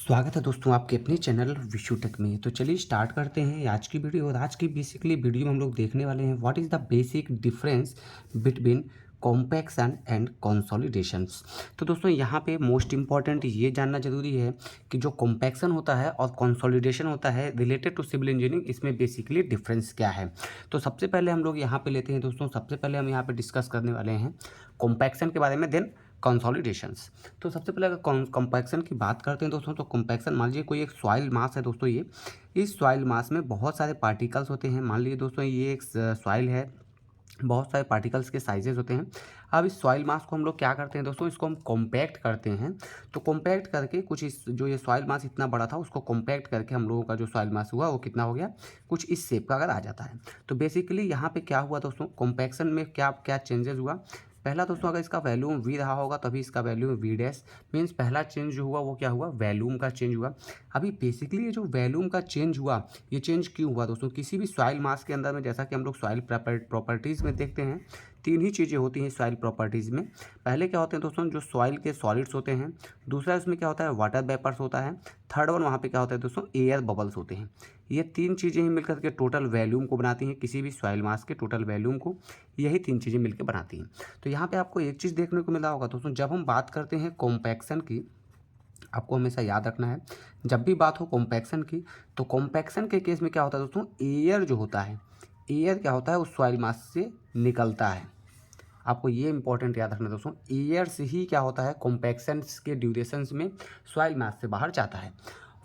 स्वागत है दोस्तों आपके अपने चैनल विशु टेक में। तो चलिए स्टार्ट करते हैं आज की वीडियो। और आज की बेसिकली वीडियो में हम लोग देखने वाले हैं what is the basic difference between compaction and consolidations. तो दोस्तों यहाँ पे मोस्ट इम्पॉर्टेंट ये जानना जरूरी है कि जो कॉम्पैक्शन होता है और कंसोलिडेशन होता है रिलेटेड टू सिविल इंजीनियरिंग, इसमें बेसिकली डिफरेंस क्या है। तो सबसे पहले हम लोग यहाँ पे लेते हैं दोस्तों, सबसे पहले हम यहाँ पे डिस्कस करने वाले हैं कॉम्पैक्शन के बारे में, देन कंसोलिडेशंस। तो सबसे पहले अगर कॉम्पैक्शन की बात करते हैं दोस्तों, तो कॉम्पैक्शन मान लीजिए कोई एक सॉइल मास है दोस्तों। ये इस सॉइल मास में बहुत सारे पार्टिकल्स होते हैं। मान लीजिए दोस्तों ये एक सॉइल है, बहुत सारे पार्टिकल्स के साइजेस होते हैं। अब इस सॉइल मास को हम लोग क्या करते हैं दोस्तों, इसको हम कॉम्पैक्ट करते हैं। तो कॉम्पैक्ट करके कुछ इस जो ये सॉइल मास इतना बड़ा था उसको कॉम्पैक्ट करके हम लोगों का जो सॉइल मास हुआ वो कितना हो गया, कुछ इस शेप का अगर आ जाता है। तो बेसिकली यहाँ पे क्या हुआ दोस्तों, कॉम्पैक्शन में क्या क्या चेंजेस हुआ। पहला दोस्तों, अगर इसका वैल्यूम वी रहा होगा तभी इसका वैल्यूम वी डैश, मीन्स पहला चेंज जो हुआ वो क्या हुआ, वैल्यूम का चेंज हुआ। अभी बेसिकली ये जो वैल्यूम का चेंज हुआ, ये चेंज क्यों हुआ दोस्तों, किसी भी सॉइल मास के अंदर में जैसा कि हम लोग सॉइल प्रॉपर्टीज़ में देखते हैं, तीन ही चीज़ें होती हैं सॉइल प्रॉपर्टीज़ में। पहले क्या होते हैं दोस्तों, जो सॉइल के सॉलिड्स होते हैं। दूसरा इसमें क्या होता है, वाटर वेपर्स होता है। थर्ड वन वहाँ पे क्या होता है दोस्तों, एयर बबल्स होते हैं। ये तीन चीज़ें ही मिलकर के टोटल वैल्यूम को बनाती हैं, किसी भी सॉइल मास के टोटल वैल्यूम को यही तीन चीज़ें मिलकर बनाती हैं। तो यहाँ पे आपको एक चीज़ देखने को मिला होगा दोस्तों, जब हम बात करते हैं कॉम्पैक्शन की, आपको हमेशा याद रखना है जब भी बात हो कॉम्पैक्शन की, तो कॉम्पैक्शन के केस में क्या होता है दोस्तों, एयर जो होता है, एयर क्या होता है उस सॉइल मास से निकलता है। आपको ये इंपॉर्टेंट याद रखना दोस्तों, एयर से ही क्या होता है कॉम्पैक्शन के ड्यूरेशंस में सॉइल मास से बाहर जाता है।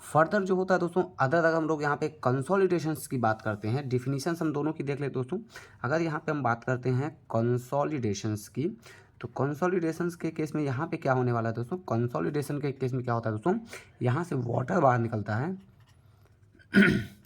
फर्दर जो होता है दोस्तों, अगर हम लोग यहाँ पे कंसोलिडेशंस की बात करते हैं, डिफिनीशंस हम दोनों की देख लेते दोस्तों। अगर यहाँ पे हम बात करते हैं कंसोलिडेशंस की, तो कंसोलिडेशंस के केस में यहाँ पे क्या होने वाला है दोस्तों, कंसोलिडेशन के केस में क्या होता है दोस्तों, यहाँ से वाटर बाहर निकलता है।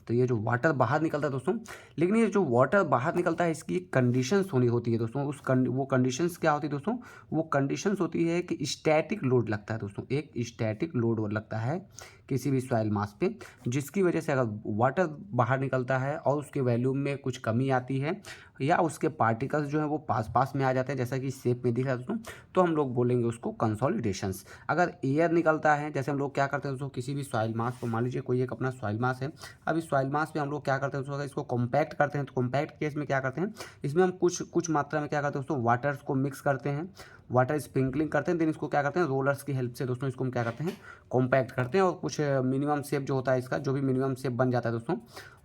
तो ये जो वाटर बाहर निकलता है दोस्तों, लेकिन ये जो वाटर बाहर निकलता है इसकी एक कंडीशंस होनी होती है दोस्तों। वो कंडीशंस क्या होती है दोस्तों, वो कंडीशंस होती है कि स्टैटिक लोड लगता है दोस्तों, एक स्टैटिक लोड लगता है किसी भी सॉइल मास पे, जिसकी वजह से अगर वाटर बाहर निकलता है और उसके वैल्यूम में कुछ कमी आती है या उसके पार्टिकल्स जो है वो पास पास में आ जाते हैं, जैसा कि शेप में दिख रहा है दोस्तों, तो हम लोग बोलेंगे उसको कंसोलिडेशंस। अगर एयर निकलता है, जैसे हम लोग क्या करते हैं दोस्तों, किसी भी सॉइल मास को, मान लीजिए कोई एक अपना सॉइल मास है, अब इस सॉइल मास पे हम लोग क्या करते हैं दोस्तों, इसको कॉम्पैक्ट करते हैं। तो कॉम्पैक्ट केस में क्या करते हैं, इसमें हम कुछ मात्रा में क्या करते हैं दोस्तों, वाटर्स को मिक्स करते हैं, वाटर स्प्रिंकलिंग करते हैं, देन इसको क्या करते हैं रोलर्स की हेल्प से दोस्तों इसको हम क्या करते हैं कॉम्पैक्ट करते हैं। और कुछ मिनिमम शेप जो होता है इसका, जो भी मिनिमम शेप बन जाता है दोस्तों,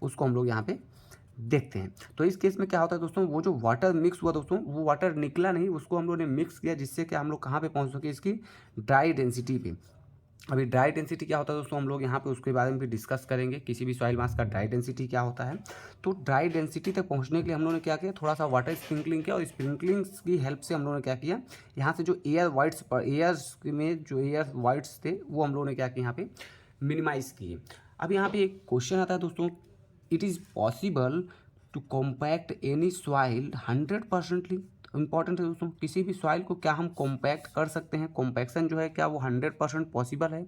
उसको हम लोग यहाँ पे देखते हैं। तो इस केस में क्या होता है दोस्तों, वो जो वाटर मिक्स हुआ दोस्तों, वो वाटर निकला नहीं, उसको हम लोगों ने मिक्स किया, जिससे कि हम लोग कहाँ पे पहुँच सके, इसकी ड्राई डेंसिटी पे। अभी ड्राई डेंसिटी क्या होता है दोस्तों, हम लोग यहाँ पे उसके बारे में भी डिस्कस करेंगे, किसी भी सॉइल मास का ड्राई डेंसिटी क्या होता है। तो ड्राई डेंसिटी तक पहुँचने के लिए हम लोगों ने क्या किया, थोड़ा सा वाटर स्प्रिंकलिंग किया, और स्प्रिंकलिंग की हेल्प से हम लोगों ने क्या किया, यहाँ से जो एयर्स में जो एयर वाइट्स थे वो हम लोगों ने क्या किया, यहाँ पे मिनिमाइज किए। अब यहाँ पे एक क्वेश्चन आता है दोस्तों, it is possible to compact any soil 100%ली। इंपॉर्टेंट है दोस्तों, किसी भी सॉइल को क्या हम कॉम्पैक्ट कर सकते हैं, कॉम्पैक्शन जो है क्या वो 100% पॉसिबल है।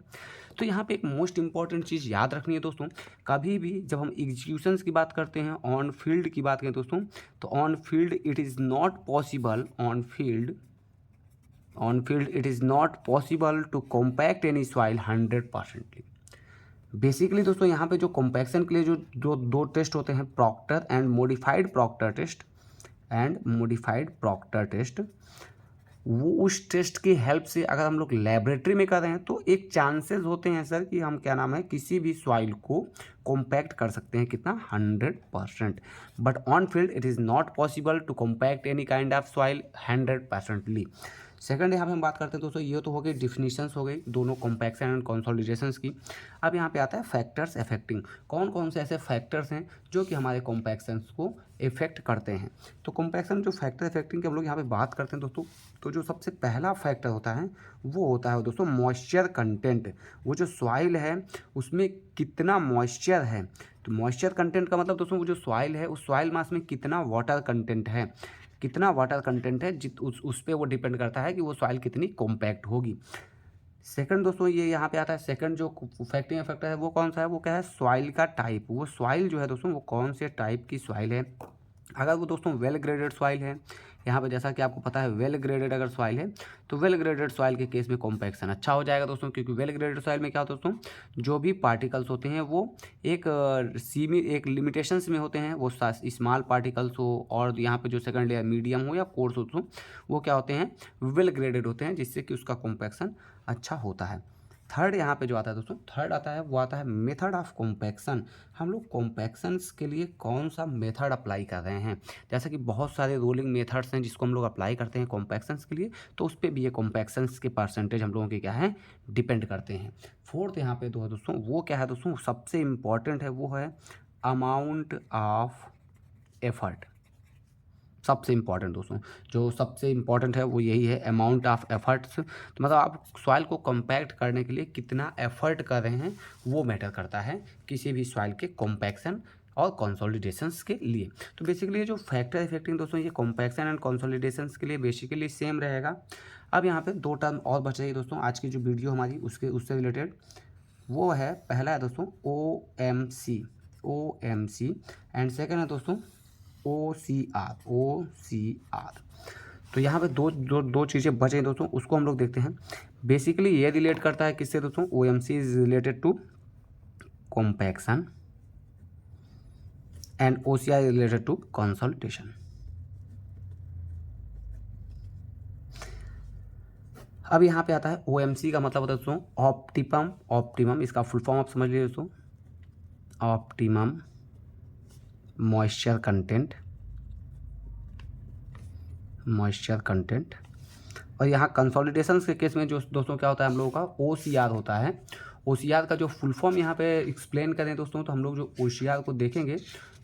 तो यहाँ पे एक मोस्ट इंपॉर्टेंट चीज़ याद रखनी है दोस्तों, कभी भी जब हम एग्जीक्यूशंस की बात करते हैं, ऑन फील्ड की बात करें दोस्तों, तो on field it is not possible, on field it is not possible to compact any soil 100%ली। बेसिकली दोस्तों यहाँ पे जो कॉम्पैक्शन के लिए जो दो टेस्ट होते हैं, Proctor and modified Proctor test, वो उस टेस्ट की हेल्प से अगर हम लोग लेबोरेटरी में कर रहे हैं तो एक चांसेस होते हैं सर कि हम क्या नाम है किसी भी सॉइल को कॉम्पैक्ट कर सकते हैं, कितना 100%। But on field it is not possible to compact any kind of soil 100%ली। सेकंड यहाँ पे हम बात करते हैं दोस्तों, ये तो हो गई डिफिनीशंस हो गई दोनों कॉम्पैक्शन एंड कंसोलिडेशंस की। अब यहाँ पे आता है फैक्टर्स अफेक्टिंग, कौन कौन से ऐसे फैक्टर्स हैं जो कि हमारे कॉम्पैक्शंस को इफेक्ट करते हैं। तो कॉम्पैक्शन जो फैक्टर अफेक्टिंग की हम लोग यहाँ पे बात करते हैं दोस्तों, तो जो सबसे पहला फैक्टर होता है वो होता है दोस्तों मॉइस्चर कंटेंट। वो जो सॉइल है उसमें कितना मॉइस्चर है। तो मॉइस्चर कंटेंट का मतलब दोस्तों वो जो सॉइल है उस सॉइल मास में कितना वाटर कंटेंट है, कितना वाटर कंटेंट है उस पर वो डिपेंड करता है कि वो सॉइल कितनी कॉम्पैक्ट होगी। सेकंड दोस्तों ये यहाँ पे आता है, सेकंड जो फैक्टिंग फैक्टर है वो कौन सा है, वो क्या है सॉइल का टाइप। वो सॉइल जो है दोस्तों वो कौन से टाइप की सॉइल है। अगर वो दोस्तों वेल ग्रेडेड सॉइल है यहाँ पे जैसा कि आपको पता है वेल ग्रेडेड अगर सॉइल है तो वेल ग्रेडेड सॉइल के केस में कॉम्पैक्शन अच्छा हो जाएगा दोस्तों, क्योंकि वेल ग्रेडेड सॉइल में क्या होता है दोस्तों, जो भी पार्टिकल्स होते हैं वो एक लिमिटेशंस में होते हैं, वो स्मॉल पार्टिकल्स हो और यहाँ पे जो सेकंड लेयर मीडियम हो या कोर्स हो, वो क्या होते हैं, वेल ग्रेडेड होते हैं, जिससे कि उसका कॉम्पैक्शन अच्छा होता है। थर्ड यहाँ पे जो आता है दोस्तों, थर्ड आता है वो आता है मेथड ऑफ कॉम्पैक्शन। हम लोग कॉम्पैक्शंस के लिए कौन सा मेथड अप्लाई कर रहे हैं, जैसे कि बहुत सारे रोलिंग मेथड्स हैं जिसको हम लोग अप्लाई करते हैं कॉम्पैक्शंस के लिए, तो उस पर भी ये कॉम्पैक्शंस के परसेंटेज हम लोगों के क्या है, डिपेंड करते हैं। फोर्थ यहाँ पे दोस्तों वो क्या है दोस्तों, सबसे इम्पॉर्टेंट है, वो है अमाउंट ऑफ एफर्ट। सबसे इम्पॉर्टेंट दोस्तों, जो सबसे इम्पॉर्टेंट है वो यही है, अमाउंट ऑफ एफर्ट्स। तो मतलब आप सॉइल को कॉम्पैक्ट करने के लिए कितना एफर्ट कर रहे हैं वो मैटर करता है किसी भी सॉइल के कॉम्पैक्शन और कंसोलिडेशंस के लिए। तो बेसिकली ये जो फैक्टर इफेक्टिंग दोस्तों, ये कॉम्पैक्शन एंड कंसोलिडेशंस के लिए बेसिकली सेम रहेगा। अब यहाँ पे दो टर्म और बच रही है दोस्तों आज की जो वीडियो हमारी उससे रिलेटेड, वो है, पहला है दोस्तों OMC, एंड सेकेंड है दोस्तों OCR। तो यहाँ पे दो चीज़ें बच रही दोस्तों, उसको हम लोग देखते हैं। बेसिकली ये रिलेट करता है किससे दोस्तों, OMC is related to compaction and OCR is related to consolidation. अब यहाँ पे आता है OMC का मतलब होता है दोस्तों ऑप्टिमम, इसका फुल फॉर्म आप समझ लीजिए दोस्तों, ऑप्टिमम मॉइस्चर कंटेंट। और यहाँ कंसोलिडेशंस के केस में जो दोस्तों क्या होता है हम लोगों का OCR होता है। OCR का जो फुल फॉर्म यहाँ पे एक्सप्लेन करें दोस्तों, तो हम लोग जो OCR को देखेंगे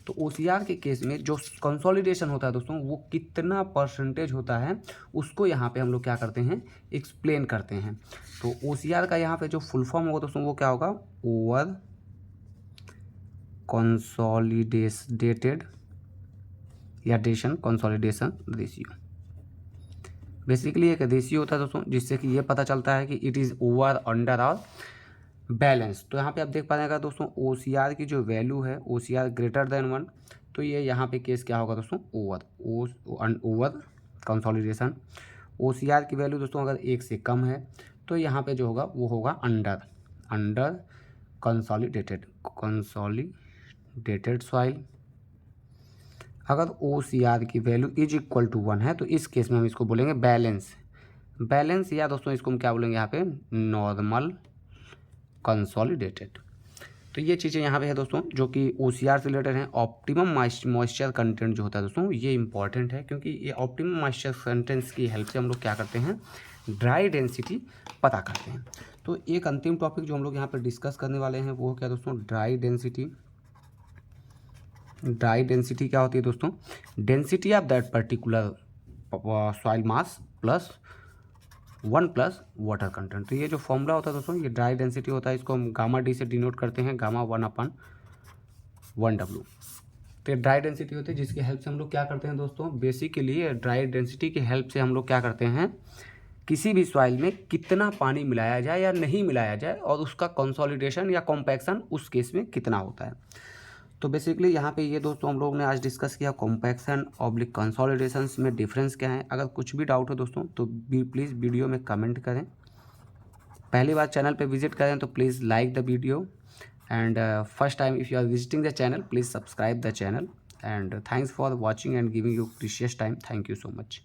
तो OCR के केस में जो कंसोलिडेशन होता है दोस्तों, वो कितना परसेंटेज होता है उसको यहाँ पे हम लोग क्या करते हैं, एक्सप्लेन करते हैं। तो OCR का यहाँ पे जो फुल फॉर्म होगा दोस्तों, वो क्या होगा, ओवर कंसोलिडेटेड या कंसोलिडेशन रेशियो। बेसिकली एक रेशियो होता है दोस्तों, जिससे कि ये पता चलता है कि इट इज़ ओवर, अंडर और बैलेंस। तो यहाँ पे आप देख पा रहे हैं दोस्तों, OCR की जो वैल्यू है, OCR ग्रेटर देन 1, तो ये यहाँ पे केस क्या होगा दोस्तों, ओवर कंसोलिडेशन। OCR की वैल्यू दोस्तों अगर 1 से कम है तो यहाँ पे जो होगा वो होगा अंडर कंसोलिडेटेड सॉइल। अगर OCR की वैल्यू इज इक्वल टू 1 है तो इस केस में हम इसको बोलेंगे बैलेंस, या दोस्तों इसको हम क्या बोलेंगे यहाँ पे, नॉर्मल कंसोलिडेटेड। तो ये चीज़ें यहाँ पे है दोस्तों जो कि OCR से रिलेटेड हैं। ऑप्टिमम मॉइस्चर कंटेंट जो होता है दोस्तों, ये इंपॉर्टेंट है, क्योंकि ये ऑप्टिमम मॉइस्चर कंटेंट्स की हेल्प से हम लोग क्या करते हैं, ड्राई डेंसिटी पता करते हैं। तो एक अंतिम टॉपिक जो हम लोग यहाँ पर डिस्कस करने वाले हैं वो क्या दोस्तों, ड्राई डेंसिटी क्या होती है दोस्तों, density of that particular soil mass plus 1 plus water content. तो ये जो फॉर्मूला होता है दोस्तों, ये ड्राई डेंसिटी होता है, इसको हम गामा डी से डिनोट करते हैं, गामा 1/1W। तो ये ड्राई डेंसिटी होती है, जिसकी हेल्प से हम लोग क्या करते हैं दोस्तों, बेसिकली ड्राई डेंसिटी की हेल्प से हम लोग क्या करते हैं, किसी भी सॉइल में कितना पानी मिलाया जाए या नहीं मिलाया जाए और उसका कंसोलिडेशन या कॉम्पैक्शन उस केस में कितना होता है। तो बेसिकली यहाँ पे ये दोस्तों हम लोग ने आज डिस्कस किया कॉम्पैक्शन ऑब्लिक कंसोलिडेशंस में डिफरेंस क्या है। अगर कुछ भी डाउट हो दोस्तों तो प्लीज़ वीडियो में कमेंट करें। पहली बार चैनल पे विजिट करें तो please like the video, and first time if you are visiting the channel please subscribe the channel, and thanks for watching and giving you precious time. Thank you so much.